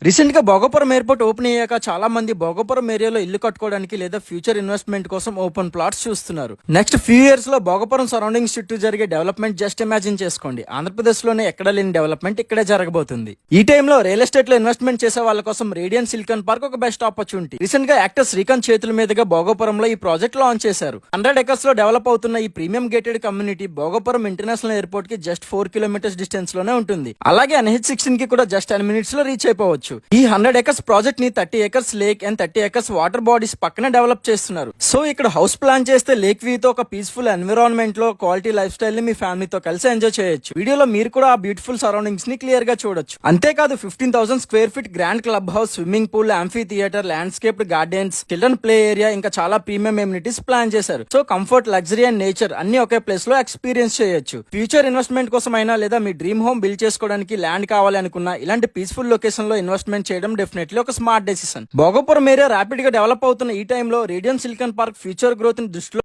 Recent గా Bhogapuram airport open అయ్యాక చాలా మంది భోగపురం ఏరియాలో ఇల్లు కట్టుకోవడానికి లేదా ఫ్యూచర్ ఇన్వెస్ట్మెంట్ కోసం ఓపెన్ ప్లాట్స్ చూస్తున్నారు. నెక్స్ట్ ఫ్యూ ఇయర్స్ లో భోగపురం సరౌండింగ్స్ చుట్టూ జరిగే డెవలప్మెంట్ జస్ట్ ఇమాజిన్ చేసుకోండి. ఆంధ్రప్రదేశ్ లోనే ఎక్కడ లేని డెవలప్మెంట్ ఇక్కడే జరగబోతుంది. ఈ టైంలో రియల్ ఎస్టేట్ లో ఇన్వెస్ట్మెంట్ చేసే వాళ్ళ కోసం రేడియన్ సిలికాన్ పార్క్ ఒక బెస్ట్ ఆపర్చునిటీ. రీసెంట్ గా యాక్టర్ శ్రీకాంత్ చేతుల మీదుగా భోగపురంలో ఈ ప్రాజెక్ట్ లాంచ్ చేశారు. 100 acres లో డెవలప్ అవుతున్న ఈ premium gated community Bhogapuram international airport కి జస్ట్ 4 kilometers డిస్టెన్స్ లోనే ఉంటుంది. అలాగే NH16 కి కూడా జస్ట్ 10 minutes లో రీచ్ అయిపోవచ్చు. ఈ 100 acres ప్రాజెక్ట్ ని 30 acres lake and 30 acres water bodies పక్కన డెవలప్ చేస్తున్నారు. సో ఇక్కడ హౌస్ ప్లాన్ చేస్తే లేక్ వ్యూ తో ఒక పీస్ఫుల్ ఎన్విరాన్మెంట్ లో క్వాలిటీ లైఫ్ స్టైల్ ని మీ ఫ్యామిలీతో కలిసి ఎంజాయ్ చేయొచ్చు. వీడియోలో మీరు కూడా ఆ బ్యూటిఫుల్ సరౌండింగ్స్ ని క్లియర్ గా చూడొచ్చు. అంతేకాదు 15,000 square feet grand club house, swimming pool, amphi theatre, landscaped gardens, children play area, ఇంకా చాలా ప్రీమియం ఎమ్యూనిటీస్ ప్లాన్ చేశారు. So comfort, luxury and nature అన్ని ఒకే ప్లేస్ లో ఎక్స్పీరియన్స్ చేయొచ్చు. ఫ్యూచర్ ఇన్వెస్ట్మెంట్ కోసం అయినా లేదా మీ డ్రీమ్ హోమ్ బిల్డ్ చేసుకోవడానికి ల్యాండ్ కావాలి అనుకున్నా ఇలాంటి పీస్ఫుల్ లొకేషన్ లో ఇన్వెస్ట్మెంట్ చేయడం డెఫినెట్లీ ఒక smart decision. Bhogapuram area rapid గా డెవలప్ అవుతున్న ఈ టైంలో radian silicon park future growth ని దృష్టిలో